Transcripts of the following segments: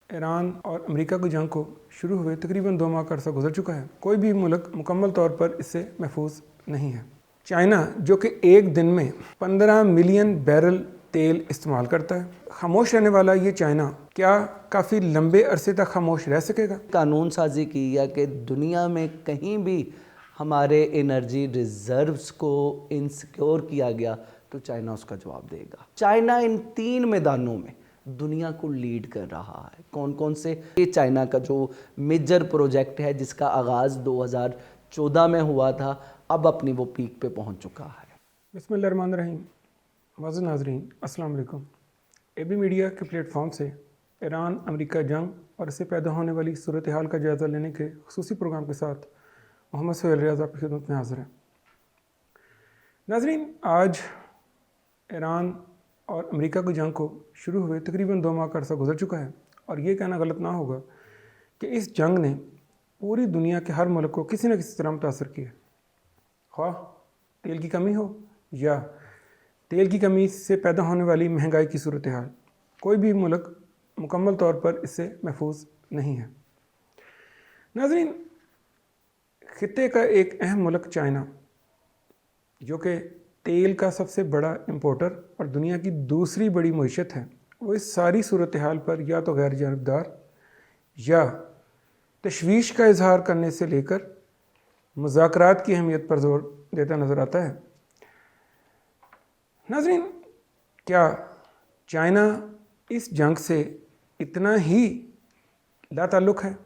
Iran और America की जंग को शुरू हुए तकरीबन 2 माह का अरसा गुजर चुका है। कोई भी मुल्क मुकम्मल तौर पर इससे महफूज नहीं है। चाइना जो कि एक दिन में 15 मिलियन बैरल तेल इस्तेमाल करता है, खामोश रहने वाला ये चाइना क्या काफ़ी लंबे अरसे तक खामोश रह सकेगा? कानून साजी की या कि दुनिया में कहीं भी हमारे एनर्जी रिजर्व्स को इनसिक्योर किया गया तो चाइना उसका जवाब देगा। चाइना इन 3 मैदानों में दुनिया को लीड कर रहा है। कौन कौन से? ये चाइना का जो मेजर प्रोजेक्ट है जिसका आगाज़ 2014 में हुआ था, अब अपनी वो पीक पे पहुंच चुका है। बिस्मिल्लाहिर्रहमानिर्रहीम। वाज़ नाज़रीन अस्सलाम वालेकुम। एबी मीडिया के प्लेटफॉर्म से ईरान अमेरिका जंग और इससे पैदा होने वाली सूरत हाल का जायज़ा लेने के खुसूसी प्रोग्राम के साथ मोहम्मद सोहेल रियाज़ आपकी खिदमत में हाज़िर है। नाज़रीन, आज ईरान और अमेरिका की जंग को शुरू हुए तकरीबन 2 माह का अरसा गुजर चुका है और ये कहना गलत ना होगा कि इस जंग ने पूरी दुनिया के हर मुल्क को किसी न किसी तरह मुतासर किया। ख्वाह तेल की कमी हो या तेल की कमी से पैदा होने वाली महंगाई की सूरत हाल, कोई भी मुल्क मुकम्मल तौर पर इससे महफूज नहीं है। नाज़रीन, खित्ते का एक अहम मुल्क चाइना जो कि तेल का सबसे बड़ा इंपोर्टर और दुनिया की दूसरी बड़ी मईशत है, वो इस सारी सूरत हाल पर या तो गैर जानबदार या तशवीश का इजहार करने से लेकर मुज़ाकरात की अहमियत पर जोर देता नज़र आता है। नाज़रीन, क्या चाइना इस जंग से इतना ही लाताल्लुक़ है?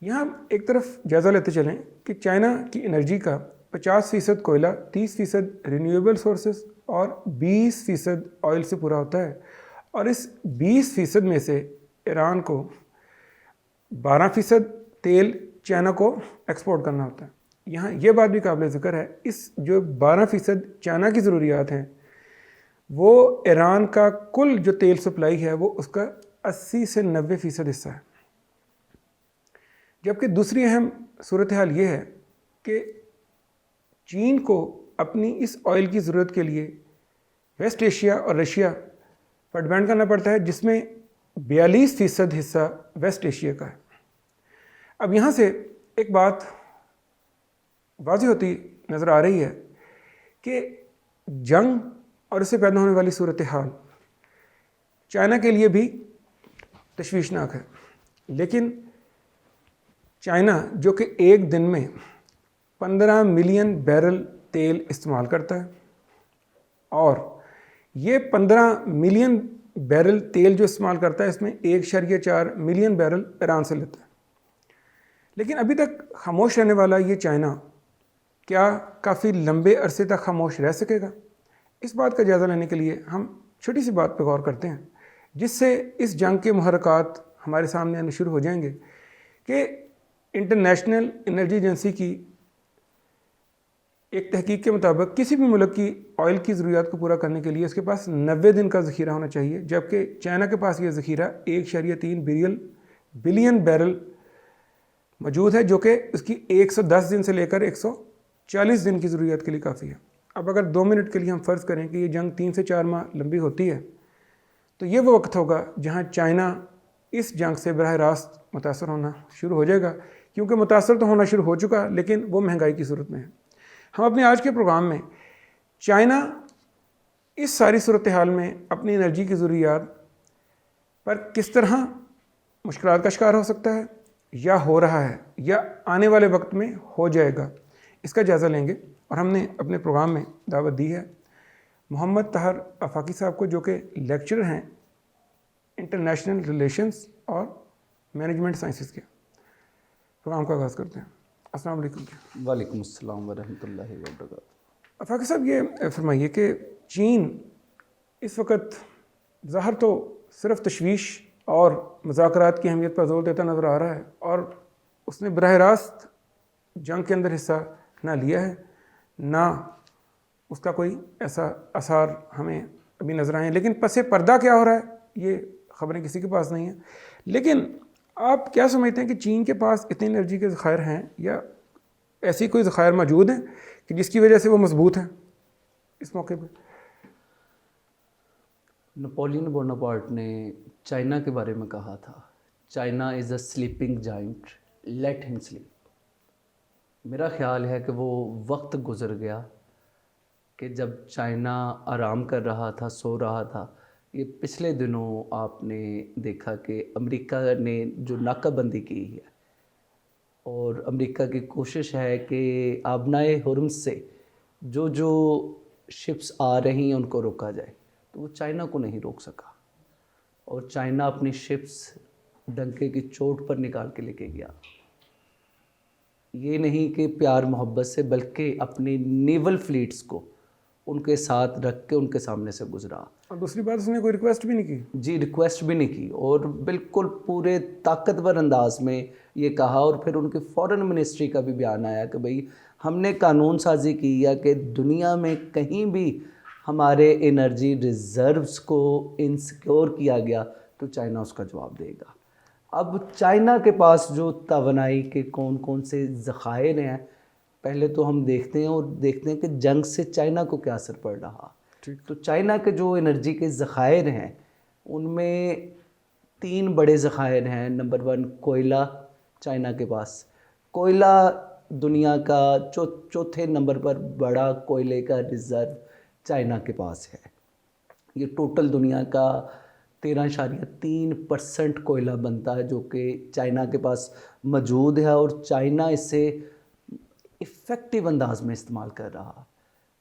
यहाँ एक तरफ जायज़ा लेते चलें कि चाइना की एनर्जी का 50% कोयला, 30% रिन्यूएबल सोर्सेस और 20% ऑयल से पूरा होता है और इस 20% में से ईरान को 12% तेल चाइना को एक्सपोर्ट करना होता है। यहाँ ये बात भी काबिल ज़िक्र है, इस जो 12% चाइना की ज़रूरियात हैं वो ईरान का कुल जो तेल सप्लाई है वो उसका 80 से 90% हिस्सा है। जबकि दूसरी अहम सूरत हाल ये है कि चीन को अपनी इस ऑयल की ज़रूरत के लिए वेस्ट एशिया और रशिया पर डिपेंड करना पड़ता है, जिसमें 42% हिस्सा वेस्ट एशिया का है। अब यहाँ से एक बात वाज़ेह होती नज़र आ रही है कि जंग और इससे पैदा होने वाली सूरत हाल चाइना के लिए भी तशवीशनाक है। लेकिन चाइना जो कि एक दिन में 15 मिलियन बैरल तेल इस्तेमाल करता है और ये 15 मिलियन बैरल तेल जो इस्तेमाल करता है इसमें 1.4 मिलियन बैरल ईरान से लेता है। लेकिन अभी तक खामोश रहने वाला ये चाइना क्या काफ़ी लंबे अरसे तक खामोश रह सकेगा? इस बात का जायज़ा लेने के लिए हम छोटी सी बात पर गौर करते हैं, जिससे इस जंग के मुहर्रकात हमारे सामने आने शुरू हो जाएंगे कि इंटरनेशनल एनर्जी एजेंसी की एक तहकीक के मुताबिक किसी भी मुल्क की ऑयल की ज़रूरियात को पूरा करने के लिए उसके पास 90 दिन का ज़ख़ीरा होना चाहिए, जबकि चाइना के पास ये ज़ख़ीरा 1.3 बिलियन बैरल मौजूद है, जो कि उसकी 110 दिन से लेकर 140 दिन की ज़रूरियात के लिए काफ़ी है। अब अगर 2 मिनट के लिए हम फ़र्ज़ करें कि ये जंग 3 से 4 माह लंबी होती है, तो ये वो वक्त होगा जहाँ चाइना इस जंग से बराह रास्त मुतासर होना शुरू हो जाएगा, क्योंकि मुतासर तो होना शुरू हो चुका, लेकिन वो महंगाई की सूरत में है। हम अपने आज के प्रोग्राम में चाइना इस सारी सूरत हाल में अपनी एनर्जी की ज़रूरियात पर किस तरह मुश्किलात का शिकार हो सकता है या हो रहा है या आने वाले वक्त में हो जाएगा, इसका जायज़ा लेंगे। और हमने अपने प्रोग्राम में दावत दी है मोहम्मद ताहर आफाकी साहब को, जो कि लेक्चरर हैं इंटरनेशनल रिलेशंस और मैनेजमेंट साइंसेस के। प्रोग्राम का आगाज़ करते हैं। अस्सलाम वालेकुम। वालेकुम अस्सलाम वरहमतुल्लाहि वबरकातुहू। आफाकी साहब, ये फरमाइए कि चीन इस वक्त ज़ाहिर तो सिर्फ तशवीश और मुज़ाकरात की अहमियत पर जोर देता नज़र आ रहा है और उसने बराह रास्त जंग के अंदर हिस्सा ना लिया है, ना उसका कोई ऐसा असर हमें अभी नज़र आए, लेकिन पसे पर्दा क्या हो रहा है ये ख़बरें किसी के पास नहीं है। लेकिन आप क्या समझते हैं कि चीन के पास इतनी एनर्जी के ज़खायर हैं या ऐसी कोई ज़खायर मौजूद हैं कि जिसकी वजह से वो मजबूत हैं इस मौके पर? नेपोलियन बोनापार्ट ने चाइना के बारे में कहा था, China is a sleeping giant, let him sleep. मेरा ख्याल है कि वो वक्त गुज़र गया कि जब चाइना आराम कर रहा था, सो रहा था। ये पिछले दिनों आपने देखा कि अमेरिका ने जो नाकाबंदी की है और अमेरिका की कोशिश है कि आबनाए हुर्म से जो जो शिप्स आ रही हैं उनको रोका जाए, तो वो चाइना को नहीं रोक सका और चाइना अपनी शिप्स डंके की चोट पर निकाल के लेके गया। ये नहीं कि प्यार मोहब्बत से, बल्कि अपनी नेवल फ्लीट्स को उनके साथ रख के उनके सामने से गुजरा। और दूसरी बात, उसने कोई रिक्वेस्ट भी नहीं की। जी, रिक्वेस्ट भी नहीं की और बिल्कुल पूरे ताकतवर अंदाज में ये कहा। और फिर उनकी फॉरेन मिनिस्ट्री का भी बयान आया कि भाई हमने कानून साजी की है कि दुनिया में कहीं भी हमारे एनर्जी रिजर्व्स को इनसिक्योर किया गया तो चाइना उसका जवाब देगा। अब चाइना के पास जो तवानाई के कौन कौन से ज़खायर हैं, पहले तो हम देखते हैं कि जंग से चाइना को क्या असर पड़ रहा। तो चाइना के जो एनर्जी के ज़खायर हैं उनमें 3 बड़े ज़खायर हैं। नंबर 1 कोयला, चाइना के पास कोयला दुनिया का चौथे नंबर पर बड़ा कोयले का रिज़र्व चाइना के पास है। ये टोटल दुनिया का 13.3% कोयला बनता है जो कि चाइना के पास मौजूद है और चाइना इसे इफ़ेक्टिव अंदाज में इस्तेमाल कर रहा।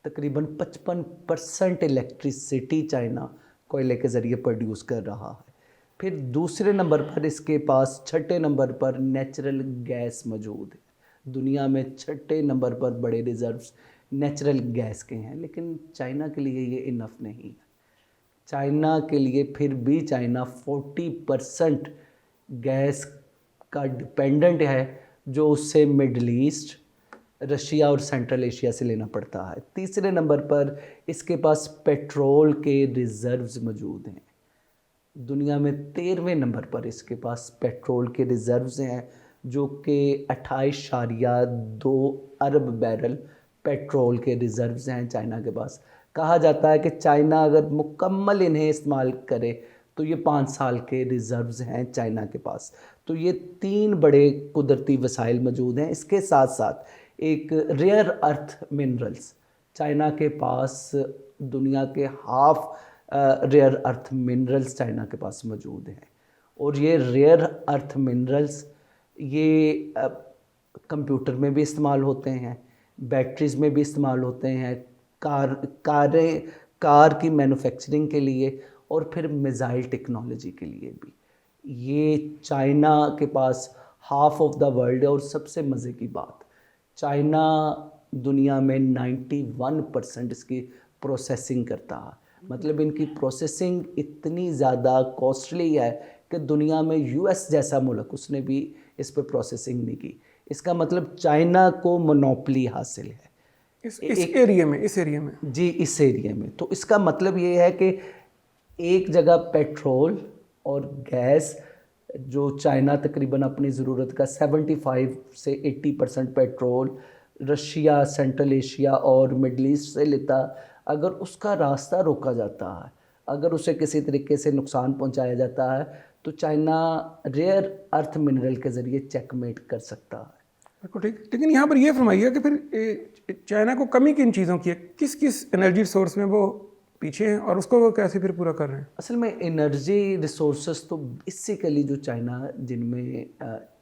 तकरीबन 55% इलेक्ट्रिसिटी चाइना कोयले के ज़रिए प्रोड्यूस कर रहा है। फिर दूसरे नंबर पर इसके पास, छठे नंबर पर नेचुरल गैस मौजूद है। दुनिया में छठे नंबर पर बड़े रिजर्व्स नेचुरल गैस के हैं, लेकिन चाइना के लिए ये इनफ नहीं है। चाइना के लिए फिर भी चाइना 40% गैस का डिपेंडेंट है जो उससे मिडल ईस्ट, रशिया और सेंट्रल एशिया से लेना पड़ता है। तीसरे नंबर पर इसके पास पेट्रोल के रिज़र्व्स मौजूद हैं। दुनिया में 13वें नंबर पर इसके पास पेट्रोल के रिज़र्व्स हैं जो कि 28.2 अरब बैरल पेट्रोल के रिज़र्व्स हैं चाइना के पास। कहा जाता है कि चाइना अगर मुकम्मल इन्हें इस्तेमाल करे तो ये 5 साल के रिज़र्व्स हैं चाइना के पास। तो ये 3 बड़े कुदरती वसाइल मौजूद हैं। इसके साथ साथ एक रेयर अर्थ मिनरल्स, चाइना के पास दुनिया के half rare earth minerals China के पास मौजूद हैं। और ये रेयर अर्थ मिनरल्स ये कंप्यूटर में भी इस्तेमाल होते हैं, बैटरीज़ में भी इस्तेमाल होते हैं, कार की मैन्युफैक्चरिंग के लिए और फिर मिसाइल टेक्नोलॉजी के लिए भी। ये चाइना के पास हाफ ऑफ द वर्ल्ड है। और सबसे मज़े की बात, चाइना दुनिया में 91% इसकी प्रोसेसिंग करता है। मतलब इनकी प्रोसेसिंग इतनी ज़्यादा कॉस्टली है कि दुनिया में यूएस जैसा मुल्क उसने भी इस पर प्रोसेसिंग नहीं की। इसका मतलब चाइना को मोनोपोली हासिल है इस एरिया में जी, इस एरिया में। तो इसका मतलब ये है कि एक जगह पेट्रोल और गैस जो चाइना तकरीबन अपनी ज़रूरत का 75 से 80% पेट्रोल रशिया, सेंट्रल एशिया और मिडल ईस्ट से लेता, अगर उसका रास्ता रोका जाता है, अगर उसे किसी तरीके से नुकसान पहुंचाया जाता है, तो चाइना रेयर अर्थ मिनरल के ज़रिए चेकमेट कर सकता है। बिल्कुल ठीक। लेकिन यहाँ पर ये फरमाइए कि फिर चाइना को कमी किन चीज़ों की है, किस किस एनर्जी सोर्स में वो पीछे हैं और उसको वो कैसे फिर पूरा कर रहे हैं? असल में एनर्जी रिसोर्सेस तो बेसिकली जो चाइना जिनमें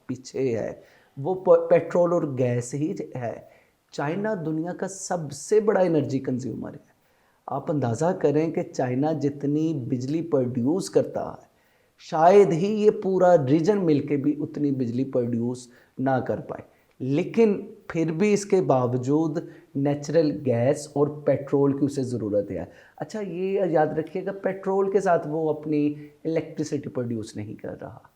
पीछे है वो पेट्रोल और गैस ही है। चाइना दुनिया का सबसे बड़ा एनर्जी कंज्यूमर है। आप अंदाज़ा करें कि चाइना जितनी बिजली प्रोड्यूस करता है, शायद ही ये पूरा रीजन मिलके भी उतनी बिजली प्रोड्यूस ना कर पाए। लेकिन फिर भी इसके बावजूद नेचुरल गैस और पेट्रोल की उसे ज़रूरत है। अच्छा, ये याद रखिएगा, पेट्रोल के साथ वो अपनी इलेक्ट्रिसिटी प्रोड्यूस नहीं कर रहा,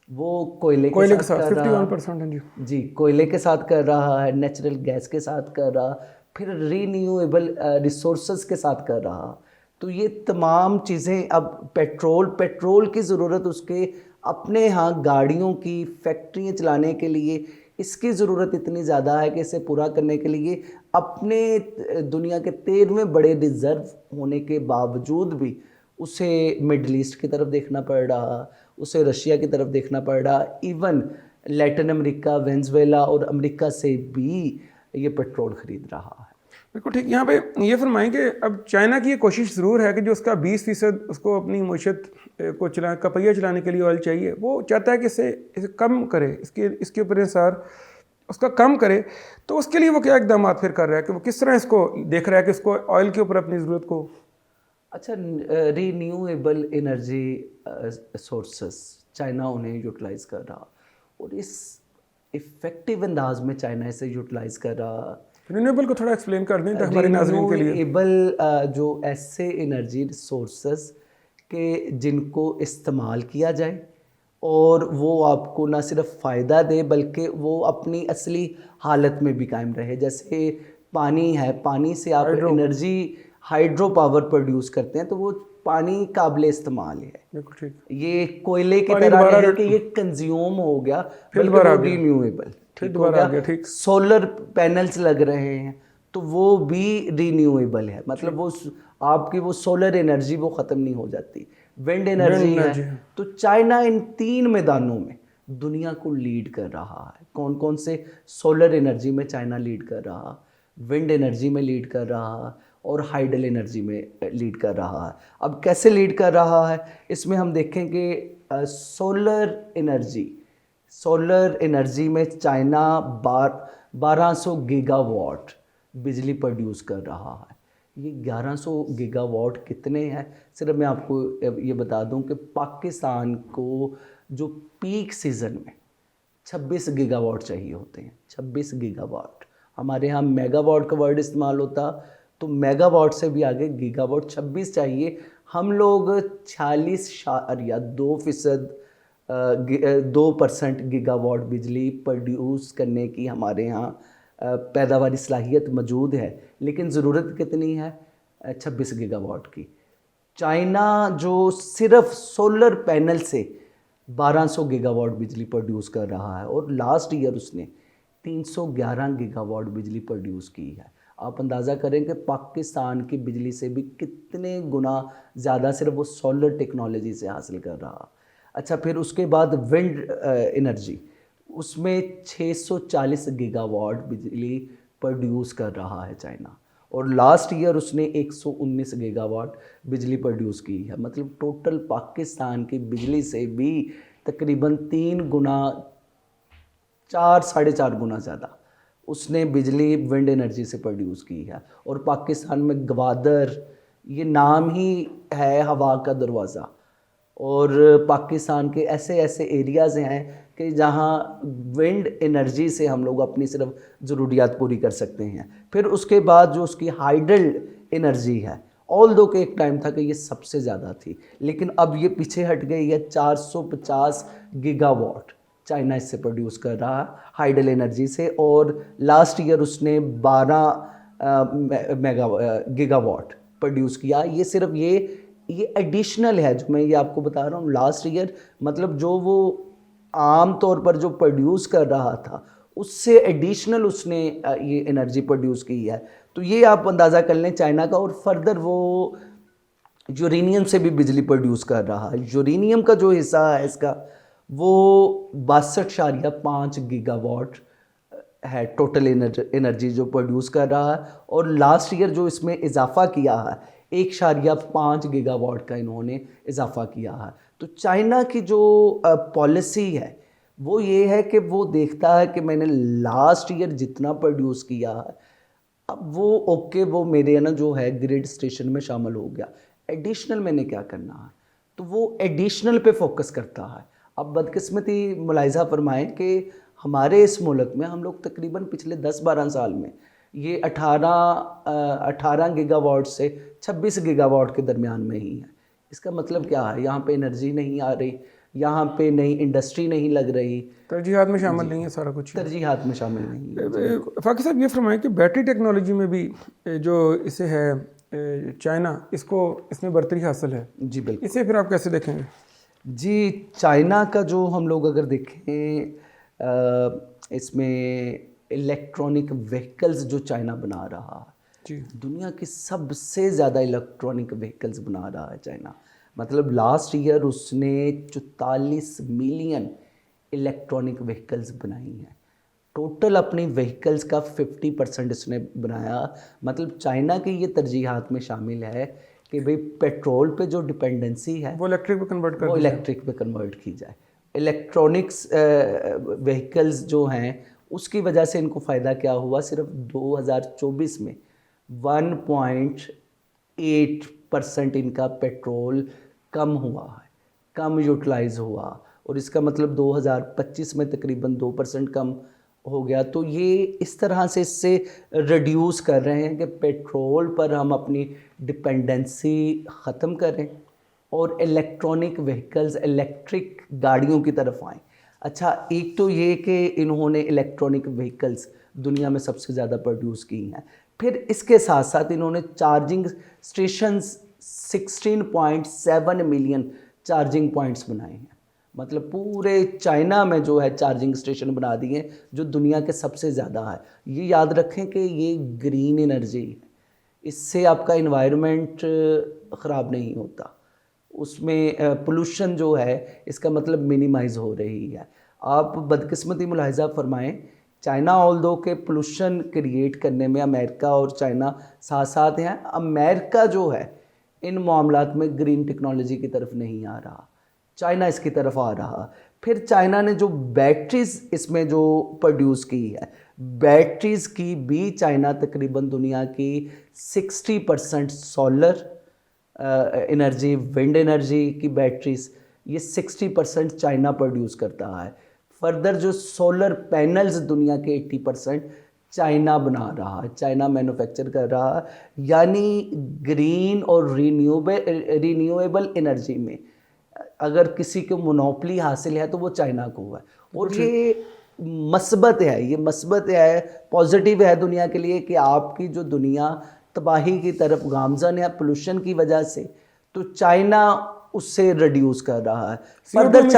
वो कोयले के साथ कर रहा 51% है जी, कोयले के साथ कर रहा है, नेचुरल गैस के साथ कर रहा, फिर रीन्यूएबल रिसोर्सेज के साथ कर रहा। तो ये तमाम चीज़ें, अब पेट्रोल की ज़रूरत उसके अपने यहाँ गाड़ियों की, फैक्ट्रियाँ चलाने के लिए इसकी ज़रूरत इतनी ज़्यादा है कि इसे पूरा करने के लिए अपने दुनिया के 13वें बड़े रिज़र्व होने के बावजूद भी उसे मिडल ईस्ट की तरफ देखना पड़ रहा, उसे रशिया की तरफ देखना पड़ रहा, इवन लैटिन अमेरिका, वेनेजुएला और अमेरिका से भी ये पेट्रोल खरीद रहा है। बिल्कुल ठीक। यहाँ पे ये फरमाएं कि अब चाइना की ये कोशिश ज़रूर है कि जो उसका 20% उसको अपनी मीशत को का पहिया चलाने के लिए ऑयल चाहिए, वो चाहता है कि इसे कम करे, इसके ऊपर इंसार उसका कम करे। तो उसके लिए वो क्या इकदाम फिर कर रहा है कि वो किस तरह इसको देख रहा है कि इसको ऑयल के ऊपर अपनी ज़रूरत को। अच्छा, रीन्यूएबल एनर्जी सोर्सेस चाइना उन्हें यूटिलाइज कर रहा, और इस इफ़ेक्टिव अंदाज में चाइना इसे यूटिलाइज कर रहा। रिन्यूएबल को थोड़ा एक्सप्लेन कर दें तो हमारे नाज़रीन के लिए। रिन्यूएबल जो ऐसे एनर्जी रिसोर्सेस के जिनको इस्तेमाल किया जाए और वो आपको ना सिर्फ फ़ायदा दे बल्कि वो अपनी असली हालत में भी कायम रहे। जैसे पानी है, पानी से आप एनर्जी हाइड्रो पावर प्रोड्यूस करते हैं तो वो पानी काबिल इस्तेमाल है। बिल्कुल ठीक। ये कोयले की तरह नहीं है कि ये कंज्यूम हो गया, बल्कि वो रिन्यूएबल ठीक हो गया। सोलर पैनल्स लग रहे हैं तो वो भी रिन्यूएबल है, मतलब वो आपकी वो सोलर एनर्जी वो ख़त्म नहीं हो जाती। विंड एनर्जी है। तो चाइना इन 3 मैदानों में दुनिया को लीड कर रहा है। कौन कौन से? सोलर एनर्जी में चाइना लीड कर रहा, विंड एनर्जी में लीड कर रहा और हाइडल एनर्जी में लीड कर रहा है। अब कैसे लीड कर रहा है इसमें हम देखें कि सोलर एनर्जी में चाइना 1200 गीगावाट बिजली प्रोड्यूस कर रहा है। ये 1100 गीगावाट कितने हैं, सिर्फ मैं आपको ये बता दूं कि पाकिस्तान को जो पीक सीज़न में 26 गीगावाट चाहिए होते हैं। 26 गीगावाट, हमारे यहाँ मेगावाट का वर्ड इस्तेमाल होता, तो मेगावाट से भी आगे गीगावाट 26 चाहिए। हम लोग 2% गीगावाट बिजली प्रोड्यूस करने की हमारे यहाँ पैदावारी सलाहियत मौजूद है, लेकिन ज़रूरत कितनी है? 26 गीगावाट की। चाइना जो सिर्फ सोलर पैनल से 1200 गीगावाट बिजली प्रोड्यूस कर रहा है और लास्ट ईयर उसने 311 गीगावाट बिजली प्रोड्यूस की है। आप अंदाज़ा करें कि पाकिस्तान की बिजली से भी कितने गुना ज़्यादा सिर्फ वो सोलर टेक्नोलॉजी से हासिल कर रहा। अच्छा, फिर उसके बाद विंड एनर्जी, उसमें 640 गीगावाट बिजली प्रोड्यूस कर रहा है चाइना, और लास्ट ईयर उसने 119 गीगावाट बिजली प्रोड्यूस की है। मतलब टोटल पाकिस्तान की बिजली से भी तकरीबन 3 गुना, 4-4.5 गुना ज़्यादा उसने बिजली विंड एनर्जी से प्रोड्यूस की है। और पाकिस्तान में गवादर, ये नाम ही है हवा का दरवाज़ा, और पाकिस्तान के ऐसे ऐसे एरियाज़ हैं कि जहाँ विंड एनर्जी से हम लोग अपनी सिर्फ ज़रूरियात पूरी कर सकते हैं। फिर उसके बाद जो उसकी हाइडल एनर्जी है, ऑल दो के एक टाइम था कि ये सबसे ज़्यादा थी, लेकिन अब ये पीछे हट गई है। 450 गीगावाट चाइना इससे प्रोड्यूस कर रहा है हाइडल एनर्जी से, और लास्ट ईयर उसने 12 गीगावाट प्रोड्यूस किया। ये सिर्फ ये एडिशनल है जो मैं ये आपको बता रहा हूँ। लास्ट ईयर मतलब जो वो आम तौर पर जो प्रोड्यूस कर रहा था उससे एडिशनल उसने ये एनर्जी प्रोड्यूस की है। तो ये आप अंदाज़ा कर लें चाइना का। और फर्दर वो यूरेनियम से भी बिजली प्रोड्यूस कर रहा है। यूरेनियम का जो हिस्सा है इसका वो 62.5 गीगावाट है टोटल एनर्जी जो प्रोड्यूस कर रहा है, और लास्ट ईयर जो इसमें इजाफा किया है 1.5 गीगावाट का इन्होंने इजाफा किया है। तो चाइना की जो पॉलिसी है वो ये है कि वो देखता है कि मैंने लास्ट ईयर जितना प्रोड्यूस किया है अब वो ओके, वो मेरे ना जो है ग्रिड स्टेशन में शामिल हो गया, एडिशनल मैंने क्या करना है, तो वो एडिशनल पे फोकस करता है। अब बदकिस्मती मुलाहिज़ा फरमाएं कि हमारे इस मुल्क में हम लोग तकरीबन पिछले 10-12 साल में ये 18 गीगावाट से 26 गीगावाट के दरमियान में ही है। इसका मतलब क्या है? यहाँ पे एनर्जी नहीं आ रही, यहाँ पे नई इंडस्ट्री नहीं लग रही, तरजीहात में शामिल नहीं है सारा कुछ, तरजीहात में शामिल नहीं है। फाकी साहब ये फरमाएं कि बैटरी टेक्नोलॉजी में भी जो इसे है चाइना, इसमें बर्तरी हासिल है। जी बिल्कुल। इसे फिर आप कैसे देखेंगे? जी, चाइना का जो हम लोग अगर देखें इसमें इलेक्ट्रॉनिक व्हीकल्स जो चाइना बना रहा है, जी दुनिया की सबसे ज़्यादा इलेक्ट्रॉनिक व्हीकल्स बना रहा है चाइना। मतलब लास्ट ईयर उसने 44 मिलियन इलेक्ट्रॉनिक व्हीकल्स बनाई हैं। टोटल अपनी व्हीकल्स का 50% इसने बनाया। मतलब चाइना की ये तरजीहात में शामिल है कि भाई पेट्रोल पे जो डिपेंडेंसी है वो इलेक्ट्रिक में कन्वर्ट कर वो दी जाए। इलेक्ट्रिक पे कन्वर्ट की जाए। इलेक्ट्रॉनिक्स व्हीकल्स जो हैं उसकी वजह से इनको फ़ायदा क्या हुआ, सिर्फ 2024 में 1.8% इनका पेट्रोल कम हुआ है, कम यूटिलाइज हुआ, और इसका मतलब 2025 में तकरीबन 2% कम हो गया। तो ये इस तरह से इससे रिड्यूस कर रहे हैं कि पेट्रोल पर हम अपनी डिपेंडेंसी ख़त्म करें और इलेक्ट्रॉनिक व्हीकल्स, इलेक्ट्रिक गाड़ियों की तरफ आएँ। अच्छा, एक तो ये कि इन्होंने इलेक्ट्रॉनिक व्हीकल्स दुनिया में सबसे ज़्यादा प्रोड्यूस की हैं, फिर इसके साथ साथ इन्होंने charging stations 16.7 million charging points बनाए हैं। मतलब पूरे चाइना में जो है चार्जिंग स्टेशन बना दिए हैं, जो दुनिया के सबसे ज़्यादा है। ये याद रखें कि ये ग्रीन एनर्जी है, इससे आपका इन्वायरमेंट ख़राब नहीं होता, उसमें पोल्यूशन जो है इसका मतलब मिनिमाइज़ हो रही है। आप बदकिस्मती मुलाहिज़ा फरमाएं, चाइना ऑल दो के पोल्यूशन क्रिएट करने में अमेरिका और चाइना साथ साथ हैं। अमेरिका जो है इन मामलात में ग्रीन टेक्नोलॉजी की तरफ नहीं आ रहा, चाइना इसकी तरफ आ रहा। फिर चाइना ने जो बैटरीज़ इसमें जो प्रोड्यूस की है, बैटरीज़ की भी चाइना तकरीबन दुनिया की 60% सोलर एनर्जी, विंड एनर्जी की बैटरीज़, ये 60% चाइना प्रोड्यूस करता है। फर्दर जो सोलर पैनल्स दुनिया के 80% चाइना बना रहा है, चाइना मैन्युफैक्चर कर रहा है। यानी ग्रीन और रीन्यूएबल एनर्जी में अगर किसी को मोनोपोली हासिल है तो वो चाइना को है। और ये मस्बत है, ये मस्बत है, पॉजिटिव है दुनिया के लिए कि आपकी जो दुनिया तबाही की तरफ गामजन है पोल्यूशन की वजह से, तो चाइना उससे रिड्यूस कर रहा है। फर्दर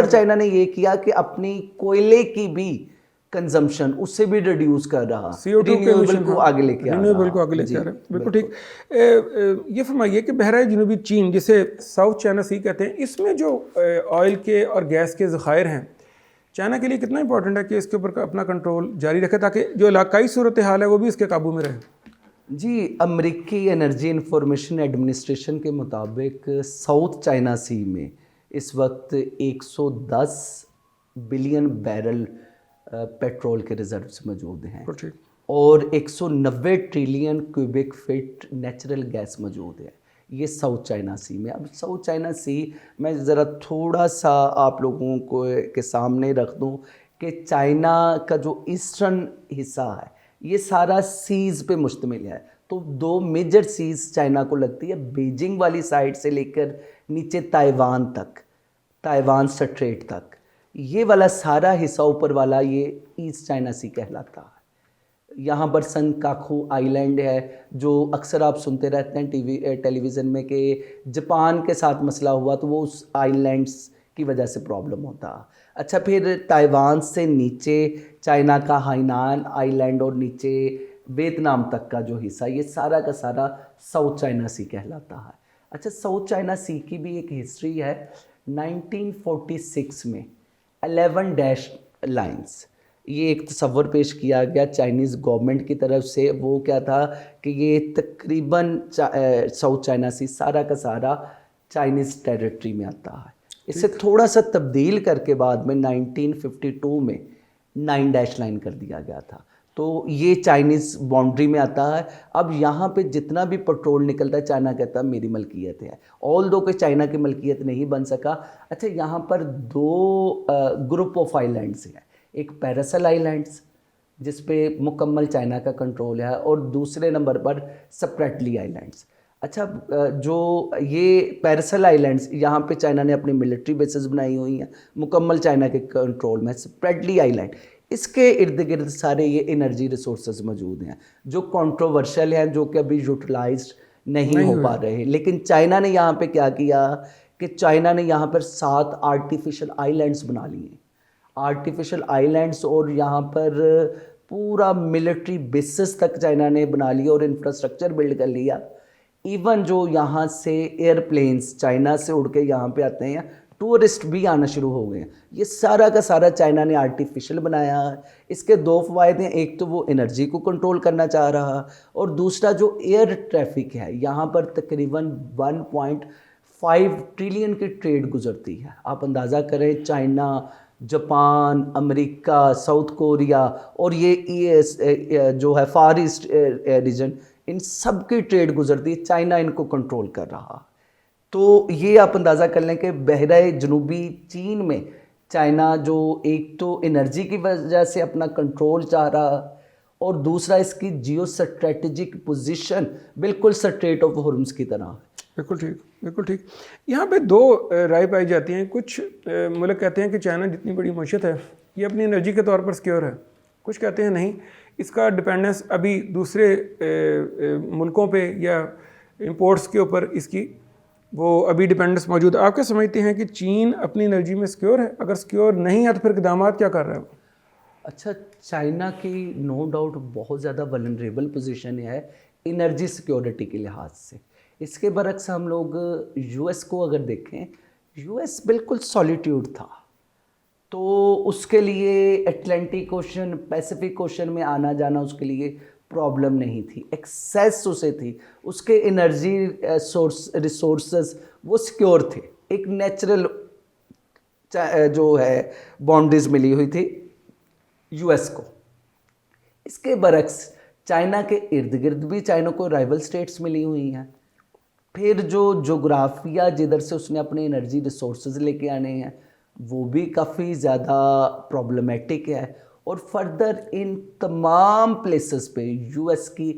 चाइना ने ये किया कि अपनी कोयले की भी कंजम्पशन उससे भी रिड्यूस कर रहा, रिन्यूएबल को आगे लेके आ रहा। रिन्यूएबल को आगे लेके आ रहा है, बिल्कुल ठीक। ये फरमाइए कि बहरा जनूबी चीन, जिसे साउथ चाइना सी कहते हैं, इसमें जो ऑयल के और गैस के ज़खायर हैं, चाइना के लिए कितना इंपॉर्टेंट है कि इसके ऊपर अपना कंट्रोल जारी रखे ताकि जो इलाकाई सूरत हाल है वो भी इसके काबू में रहे? जी, अमेरिकी एनर्जी इंफॉर्मेशन एडमिनिस्ट्रेशन के मुताबिक साउथ चाइना सी में इस वक्त 110 बिलियन बैरल पेट्रोल के रिजर्व्स मौजूद हैं और 190 trillion cubic feet natural gas मौजूद है। ये साउथ चाइना सी में। अब साउथ चाइना सी मैं ज़रा थोड़ा सा आप लोगों को के सामने रख दूं कि चाइना का जो ईस्टर्न हिस्सा है ये सारा सीज़ पे मुश्तमिल है। तो दो मेजर सीज़ चाइना को लगती है, बीजिंग वाली साइड से लेकर नीचे ताइवान तक, ताइवान स्ट्रेट तक, ये वाला सारा हिस्सा ऊपर वाला ये ईस्ट चाइना सी कहलाता है। यहाँ पर संकाकू आइलैंड है जो अक्सर आप सुनते रहते हैं टेलीविज़न में कि जापान के साथ मसला हुआ तो वो उस आइलैंड्स की वजह से प्रॉब्लम होता। अच्छा, फिर ताइवान से नीचे चाइना का हाइनान आइलैंड और नीचे वियतनाम तक का जो हिस्सा, ये सारा का सारा साउथ चाइना सी कहलाता है। अच्छा, साउथ चाइना सी की भी एक हिस्ट्री है। 1946 में 11 डैश लाइंस, ये एक तस्वर पेश किया गया चाइनीज़ गवर्नमेंट की तरफ से। वो क्या था कि ये तकरीबन साउथ चाइना सी सारा का सारा चाइनीज़ टेरिटरी में आता है। इसे थोड़ा सा तब्दील करके बाद में 1952 में 9 डैश लाइन कर दिया गया था। तो ये चाइनीज़ बाउंड्री में आता है। अब यहाँ पे जितना भी पेट्रोल निकलता है चाइना कहता है मेरी मलकियत है, ऑल दो कि चाइना की मलकियत नहीं बन सका। अच्छा, यहाँ पर दो ग्रुप ऑफ आइलैंड्स हैं, एक पैरासल आइलैंड्स जिस पे मुकम्मल चाइना का कंट्रोल है और दूसरे नंबर पर स्प्रेटली आइलैंड्स। अच्छा, जो ये पैरासल आइलैंड्स यहाँ पे चाइना ने अपनी मिलिट्री बेसेस बनाई हुई हैं, मुकम्मल चाइना के कंट्रोल में। स्प्रेटली आइलैंड, इसके इर्द गिर्द सारे ये एनर्जी रिसोर्सेज मौजूद हैं जो कंट्रोवर्शियल हैं, जो कि अभी यूटिलाइज्ड नहीं हो पा रहे। लेकिन चाइना ने यहाँ पे क्या किया कि चाइना ने यहाँ पर 7 आर्टिफिशियल आइलैंड्स बना लिए, आर्टिफिशियल आइलैंड्स, और यहाँ पर पूरा मिलिट्री बेसिस तक चाइना ने बना लिया और इंफ्रास्ट्रक्चर बिल्ड कर लिया। इवन जो यहाँ से एयरप्लेन्स चाइना से उड़ के यहाँ पे आते हैं, टूरिस्ट भी आना शुरू हो गए हैं। ये सारा का सारा चाइना ने आर्टिफिशियल बनाया है। इसके दो फ़ायदे हैं, एक तो वो एनर्जी को कंट्रोल करना चाह रहा, और दूसरा जो एयर ट्रैफिक है, यहाँ पर तकरीबन 1.5 ट्रिलियन की ट्रेड गुजरती है। आप अंदाज़ा करें, China, Japan, America, south Korea और ये जो है फार ईस्ट रीजन, इन सब की ट्रेड गुजरती है, चाइना इनको कंट्रोल कर रहा। तो ये आप अंदाज़ा कर लें कि बहरे जनूबी चीन में चाइना जो एक तो एनर्जी की वजह से अपना कंट्रोल चाह रहा, और दूसरा इसकी जियो स्ट्रेटेजिक पोजीशन बिल्कुल स्ट्रेट ऑफ हॉर्मुज़ की तरह है। बिल्कुल ठीक, बिल्कुल ठीक। यहाँ पे दो राय पाई जाती हैं। कुछ मुल्क कहते हैं कि चाइना जितनी बड़ी मईशत है ये अपनी एनर्जी के तौर पर सिक्योर है। कुछ कहते हैं नहीं, इसका डिपेंडेंस अभी दूसरे मुल्कों पे या इंपोर्ट्स के ऊपर इसकी वो अभी डिपेंडेंस मौजूद है। आप क्या समझते हैं कि चीन अपनी एनर्जी में सिक्योर है? अगर सिक्योर नहीं है तो फिर इक़दाम क्या कर रहा है? अच्छा, चाइना की नो डाउट बहुत ज़्यादा वल्नरेबल पोजीशन है एनर्जी सिक्योरिटी के लिहाज से। इसके बरक्स हम लोग यूएस को अगर देखें, यूएस बिल्कुल सॉलिट्यूड था, तो उसके लिए अटलांटिक ओशन, पैसिफिक ओशन में आना जाना उसके लिए प्रॉब्लम नहीं थी, एक्सेस उसे थी, उसके एनर्जी रिसोर्सेज वो सिक्योर थे, एक नेचुरल जो है बाउंड्रीज मिली हुई थी यूएस को। इसके बरक्स चाइना के इर्द गिर्द भी चाइना को राइवल स्टेट्स मिली हुई हैं। फिर जो जोग्राफिया जिधर से उसने अपने एनर्जी रिसोर्सेज लेके आने हैं वो भी काफ़ी ज़्यादा प्रॉब्लमेटिक है, और फर्दर इन तमाम प्लेसेस पे यूएस की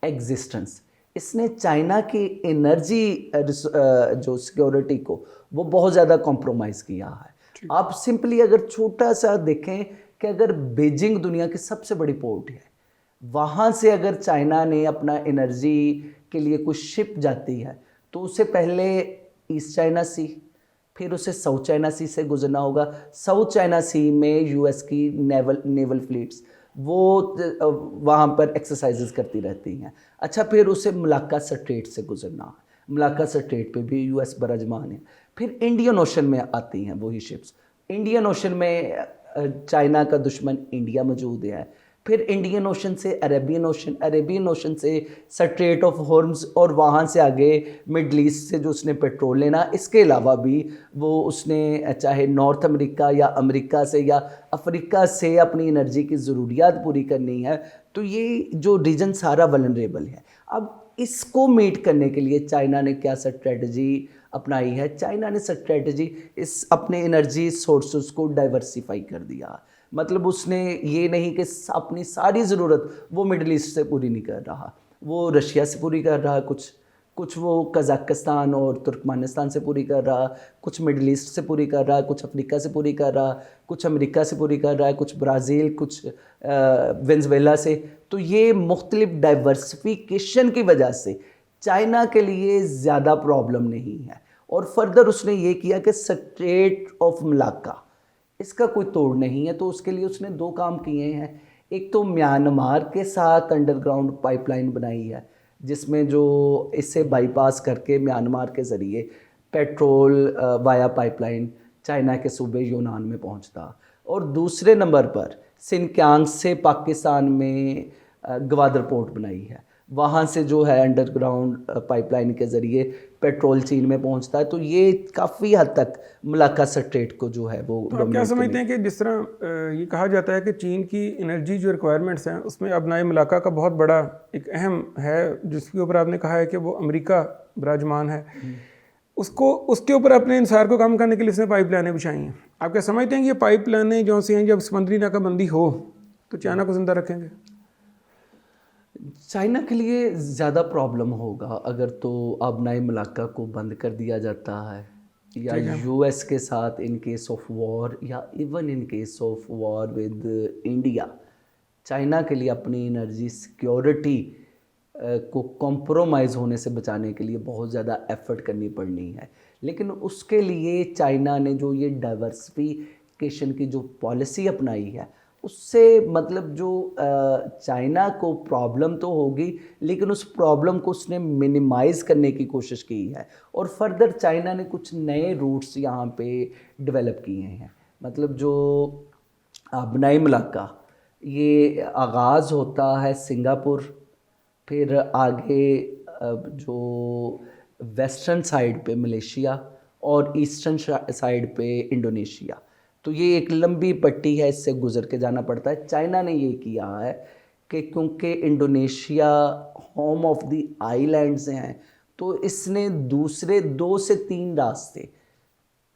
एग्जिस्टेंस, इसने चाइना की एनर्जी जो सिक्योरिटी को वो बहुत ज़्यादा कॉम्प्रोमाइज़ किया है। आप सिंपली अगर छोटा सा देखें कि अगर बीजिंग दुनिया की सबसे बड़ी पोर्ट है, वहाँ से अगर चाइना ने अपना एनर्जी के लिए कुछ शिप जाती है तो उससे पहले ईस्ट चाइना सी, फिर उसे साउथ चाइना सी से गुजरना होगा। साउथ चाइना सी में यूएस की नेवल फ्लीट्स वो वहाँ पर एक्सरसाइजेज करती रहती हैं। अच्छा, फिर उसे मलाक्का स्ट्रेट से गुजरना है, मलाक्का स्ट्रेट पे भी यूएस बरजमान है। फिर इंडियन ओशन में आती हैं वही शिप्स, इंडियन ओशन में चाइना का दुश्मन इंडिया मौजूद है। फिर इंडियन ओशन से अरेबियन ओशन, अरेबियन ओशन से स्ट्रेट ऑफ हॉर्मुज़, और वहाँ से आगे मिडल ईस्ट से जो उसने पेट्रोल लेना। इसके अलावा भी वो उसने चाहे नॉर्थ अमेरिका या अमेरिका से या अफ्रीका से अपनी एनर्जी की ज़रूरियात पूरी करनी है। तो ये जो रीजन सारा वल्नरेबल है। अब इसको मीट करने के लिए चाइना ने क्या स्ट्रेटजी अपनाई है? चाइना ने स्ट्रेटजी इस अपने एनर्जी सोर्सेज को डाइवर्सिफाई कर दिया। मतलब उसने ये नहीं कि अपनी सारी ज़रूरत वो मिडल ईस्ट से पूरी नहीं कर रहा, वो रशिया से पूरी कर रहा, कुछ वो कज़ाकिस्तान और तुर्कमेनिस्तान से पूरी कर रहा, कुछ मिडल ईस्ट से पूरी कर रहा, कुछ अफ्रीका से पूरी कर रहा, कुछ अमेरिका से पूरी कर रहा है, कुछ ब्राज़ील, कुछ वेनेज़ुएला से। तो ये मुख्तलिफ डाइवर्सिफिकेशन की वजह से चाइना के लिए ज़्यादा प्रॉब्लम नहीं है। और फर्दर उसने ये किया कि स्ट्रेट ऑफ मलाक्का, इसका कोई तोड़ नहीं है, तो उसके लिए उसने दो काम किए हैं। एक तो म्यांमार के साथ अंडरग्राउंड पाइपलाइन बनाई है, जिसमें जो इससे बाईपास करके म्यांमार के ज़रिए पेट्रोल वाया पाइपलाइन चाइना के सूबे यूनान में पहुंचता। और दूसरे नंबर पर सिनक्यांग से पाकिस्तान में ग्वादर पोर्ट बनाई है, वहाँ से जो है अंडरग्राउंड पाइपलाइन के ज़रिए पेट्रोल चीन में पहुंचता है। तो ये काफ़ी हद तक मलाक्का स्ट्रेट को जो है वो तो आप क्या समझते हैं कि जिस तरह ये कहा जाता है कि चीन की एनर्जी जो रिक्वायरमेंट्स हैं उसमें अपनाए मलाक्का का बहुत बड़ा एक अहम है, जिसके ऊपर आपने कहा है कि वो अमेरिका विराजमान है, उसको उसके ऊपर अपने इंसार को कम करने के लिए इसने पाइप लाइनें बिछाई हैं। आप क्या समझते हैं कि ये पाइप लाइनें जो सी हैं, जब समुद्री नाकाबंदी हो तो चाइना को जिंदा रखेंगे? चाइना के लिए ज़्यादा प्रॉब्लम होगा अगर तो आबनाई मलाक्का को बंद कर दिया जाता है, या यूएस के साथ इन केस ऑफ वॉर, या even in case of war with India, China के लिए अपनी एनर्जी सिक्योरिटी को कॉम्प्रोमाइज़ होने से बचाने के लिए बहुत ज़्यादा एफर्ट करनी पड़नी है। लेकिन उसके लिए चाइना ने जो ये डाइवर्सिफिकेशन की जो पॉलिसी अपनाई है उससे मतलब जो चाइना को प्रॉब्लम तो होगी, लेकिन उस प्रॉब्लम को उसने मिनिमाइज़ करने की कोशिश की है। और फर्दर चाइना ने कुछ नए रूट्स यहाँ पे डेवलप किए हैं। मतलब जो आबनाई मलाक्का, ये आगाज़ होता है सिंगापुर, फिर आगे जो वेस्टर्न साइड पे मलेशिया और ईस्टर्न साइड पे इंडोनेशिया। तो ये एक लंबी पट्टी है, इससे गुजर के जाना पड़ता है। चाइना ने ये किया है कि क्योंकि Indonesia home of the islands हैं, तो इसने दूसरे 2 से 3 रास्ते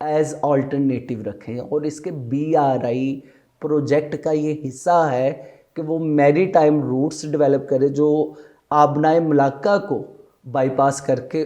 एज ऑल्टरनेटिव रखे हैं। और इसके BRI प्रोजेक्ट का ये हिस्सा है कि वो मैरी टाइम रूट्स डेवलप करे जो आबनाए मलाक्का को बाईपास करके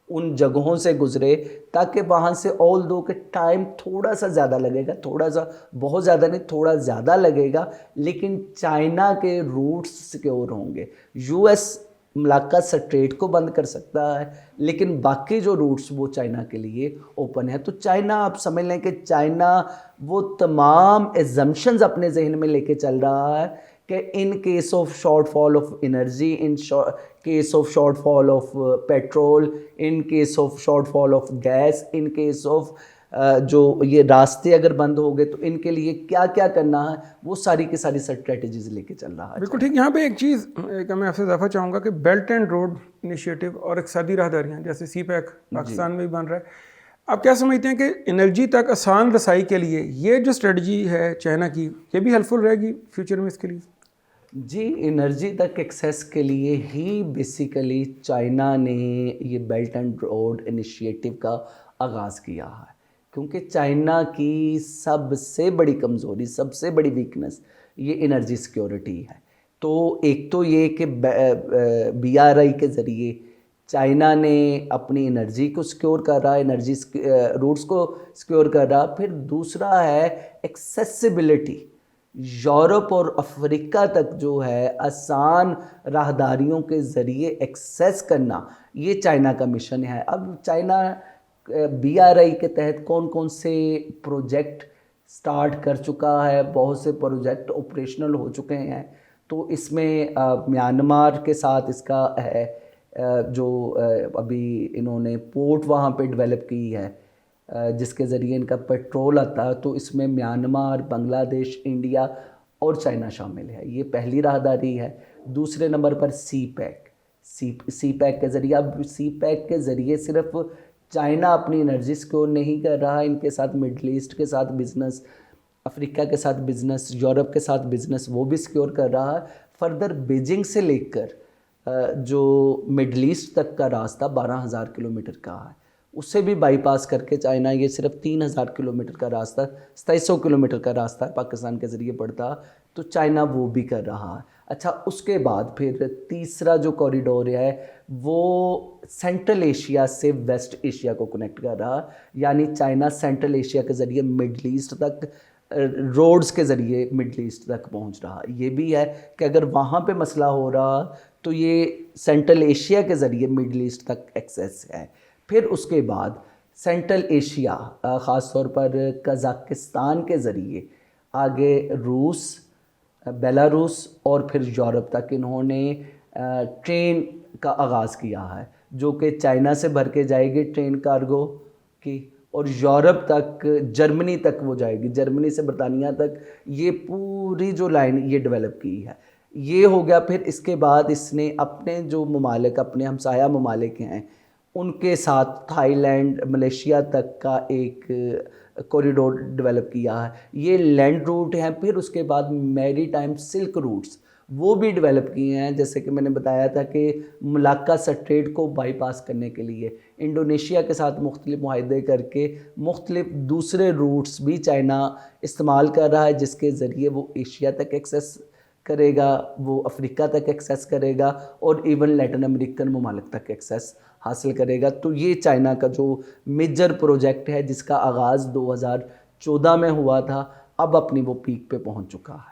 उन जगहों से गुजरे, ताकि वहाँ से ऑल दो के टाइम थोड़ा सा ज़्यादा लगेगा, थोड़ा सा, बहुत ज़्यादा नहीं, थोड़ा ज़्यादा लगेगा, लेकिन चाइना के रूट्स सिक्योर होंगे। US मलाक्का स्ट्रेट को बंद कर सकता है, लेकिन बाकी जो रूट्स वो चाइना के लिए ओपन है। तो चाइना, आप समझ लें कि चाइना वो तमाम एजम्पशंस अपने जहन में लेके चल रहा है कि in case of shortfall of energy, in case of shortfall of petrol, in case of shortfall of gas, in case of जो ये रास्ते अगर बंद हो गए तो इनके लिए क्या क्या करना है, वो सारी की सारी स्ट्रेटजीज लेके चल रहा है। बिल्कुल ठीक। यहाँ पे एक चीज़ मैं आपसे इजाफा चाहूँगा कि बेल्ट एंड रोड इनिशिएटिव और एक सादी राहदारियाँ जैसे CPEC पाकिस्तान में भी बन रहा है, आप क्या समझते हैं कि एनर्जी तक आसान रसाई के लिए ये जो स्ट्रेटजी है चाइना की, ये भी हेल्पफुल रहेगी फ्यूचर में इसके लिए? जी, एनर्जी तक एक्सेस के लिए ही बेसिकली चाइना ने ये बेल्ट एंड रोड इनिशिएटिव का आगाज़ किया है, क्योंकि चाइना की सबसे बड़ी कमज़ोरी, सबसे बड़ी वीकनेस ये एनर्जी सिक्योरिटी है। तो एक तो ये कि BRI के ज़रिए चाइना ने अपनी एनर्जी को सिक्योर कर रहा है, एनर्जी रूट्स को सिक्योर कर रहा। फिर दूसरा है एक्सेसिबिलिटी, यूरोप और अफ्रीका तक जो है आसान राहदारियों के ज़रिए एक्सेस करना, ये चाइना का मिशन है। अब चाइना BRI के तहत कौन कौन से प्रोजेक्ट स्टार्ट कर चुका है, बहुत से प्रोजेक्ट ऑपरेशनल हो चुके हैं। तो इसमें म्यांमार के साथ इसका है, जो अभी इन्होंने पोर्ट वहाँ पे डेवलप की है, जिसके ज़रिए इनका पेट्रोल आता है। तो इसमें म्यांमार, बांग्लादेश, इंडिया और चाइना शामिल है। ये पहली राहदारी है। दूसरे नंबर पर CPEC के ज़रिए। अब CPEC के ज़रिए सिर्फ चाइना अपनी एनर्जी सिक्योर नहीं कर रहा है, इनके साथ मिडल ईस्ट के साथ बिज़नेस, अफ्रीका के साथ बिज़नेस, यूरोप के साथ बिज़नेस वो भी सिक्योर कर रहा है। फर्दर बीजिंग से लेकर जो मिडल ईस्ट तक का रास्ता 12,000 किलोमीटर का है, उससे भी बाईपास करके चाइना ये सिर्फ 3,000 किलोमीटर का रास्ता, 2700 किलोमीटर का रास्ता पाकिस्तान के ज़रिए पड़ता, तो चाइना वो भी कर रहा है। अच्छा, उसके बाद फिर तीसरा जो कॉरिडोर है वो सेंट्रल एशिया से वेस्ट एशिया को कनेक्ट कर रहा है, यानी चाइना सेंट्रल एशिया के ज़रिए मिडल ईस्ट तक रोड्स के ज़रिए मिडल ईस्ट तक पहुंच रहा। ये भी है कि अगर वहाँ पे मसला हो रहा तो ये सेंट्रल एशिया के ज़रिए मिडल ईस्ट तक एक्सेस है। फिर उसके बाद सेंट्रल एशिया, ख़ास तौर पर कज़ाकिस्तान के ज़रिए आगे रूस, बेलारूस और फिर यूरोप तक इन्होंने ट्रेन का आगाज़ किया है, जो कि चाइना से भर के जाएगी ट्रेन कार्गो की, और यूरोप तक, जर्मनी तक वो जाएगी, जर्मनी से बरतानिया तक। ये पूरी जो लाइन ये डेवलप की है, ये हो गया। फिर इसके बाद इसने अपने जो ममालिक, अपने हमसाया ममालिक हैं, उनके साथ थाईलैंड, मलेशिया तक का एक कॉरिडोर डेवलप किया है। ये लैंड रूट हैं। फिर उसके बाद मैरी टाइम सिल्क रूट्स वो भी डेवलप किए हैं, जैसे कि मैंने बताया था कि मलाक्का स्ट्रेट को बाईपास करने के लिए इंडोनेशिया के साथ मुख्तलिफ मुआहदे करके मुख्तलिफ दूसरे रूट्स भी चाइना इस्तेमाल कर रहा है, जिसके ज़रिए वो एशिया तक एक्सेस करेगा, वो अफ्रीका तक एक्सेस करेगा और इवन लैटिन अमेरिकन ममालिक तक एक्सेस हासिल करेगा। तो ये चाइना का जो मेजर प्रोजेक्ट है, जिसका आगाज़ 2014 में हुआ था, अब अपनी वो पीक पे पहुंच चुका है।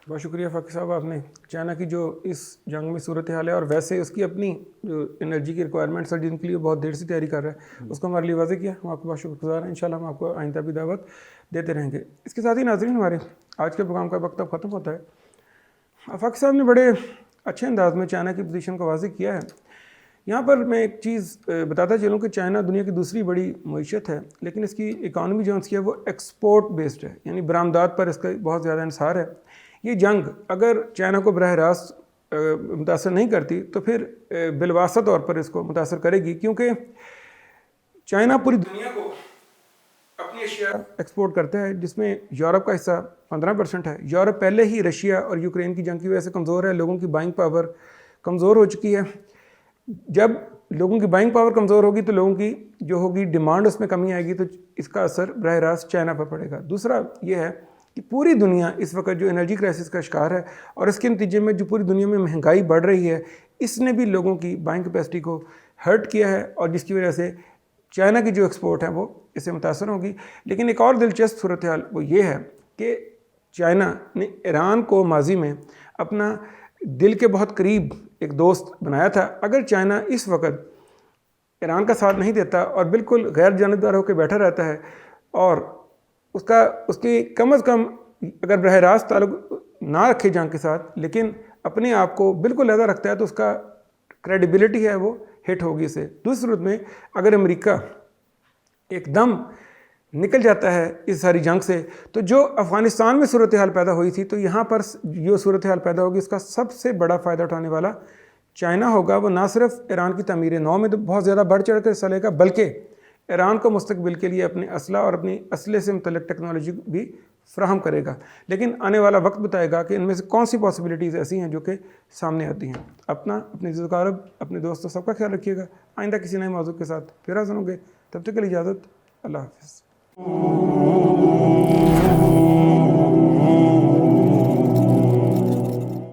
बहुत शुक्रिया फ़ाकी साहब, आपने चाइना की जो इस जंग में सूरत हाल है और वैसे उसकी अपनी जो एनर्जी की रिक्वायरमेंट्स है जिनके लिए बहुत देर से तैयारी कर रहा है, उसको हमारे लिए वाज़ेह किया। हम आपको बहुत शुक्रगुज़ार हैं। इंशाल्लाह हम आपको आइंदा भी दावत देते रहेंगे। इसके साथ ही नाज़रीन, हमारे आज के प्रोग्राम का वक्त अब ख़त्म होता है। आफाकी साहब ने बड़े अच्छे अंदाज में चाइना की पोजीशन को वाज़ेह किया है। यहाँ पर मैं एक चीज़ बताता चलूँ कि चाइना दुनिया की दूसरी बड़ी मईशत है, लेकिन इसकी इकानमी जो है वो एक्सपोर्ट बेस्ड है, यानी बरामदात पर इसका बहुत ज़्यादा इंसार है। ये जंग अगर चाइना को बरह रास्त मुतासर नहीं करती तो फिर बिलवासा तौर पर इसको मुतासर करेगी, क्योंकि चाइना पूरी दुनिया को अपनी एशिया एक्सपोर्ट करता है, जिसमें यूरोप का हिस्सा 15% है। यूरोप पहले ही रशिया और यूक्रेन की जंग की वजह से कमज़ोर है, लोगों की बाइंग पावर कमज़ोर हो चुकी है। जब लोगों की बाइंग पावर कमज़ोर होगी तो लोगों की जो होगी डिमांड उसमें कमी आएगी, तो इसका असर बरह रास्त चाइना पर पड़ेगा। दूसरा ये है कि पूरी दुनिया इस वक्त जो एनर्जी क्राइसिस का शिकार है और इसके नतीजे में जो पूरी दुनिया में महंगाई बढ़ रही है, इसने भी लोगों की बाइंग कैपेसिटी को हर्ट किया है और जिसकी वजह से चाइना की जो एक्सपोर्ट है वो इससे मुतासर होगी। लेकिन एक और दिलचस्प सूरत हाल वो ये है कि चाइना ने ईरान को माजी में अपना दिल के बहुत करीब एक दोस्त बनाया था। अगर चाइना इस वक्त ईरान का साथ नहीं देता और बिल्कुल गैर जानबदार होकर बैठा रहता है और उसकी कम अज़ कम अगर बरह रास्त ताल्लुक़ ना रखे जंग के साथ, लेकिन अपने आप को बिल्कुल अलग रखता है, तो उसका क्रेडिबिलिटी है वो हिट होगी इसे। दूसरी सूरत में अगर अमेरिका एकदम निकल जाता है इस सारी जंग से, तो जो अफ़गानिस्तान में सूरत हाल पैदा हुई थी, तो यहाँ पर जो सूरत हाल पैदा होगी उसका सबसे बड़ा फ़ायदा उठाने वाला चाइना होगा। वो ना सिर्फ ईरान की तमीर नौ में तो बहुत ज़्यादा बढ़ चढ़ कर हिस्सा लेगा, बल्कि ईरान को मुस्तकबिल के लिए अपने असला और अपनी असले से मुतल्लिक़ टेक्नोलॉजी भी फ्राहम करेगा। लेकिन आने वाला वक्त बताएगा कि इनमें से कौन सी पॉसिबिलिटीज़ ऐसी हैं जो कि सामने आती हैं। अपने ज़िक्र अपने दोस्तों सबका ख्याल रखिएगा। आइंदा किसी नए मौजू के साथ फिर हाज़िर होंगे, तब तक के लिए इजाज़त, अल्लाह हाफ़िज़।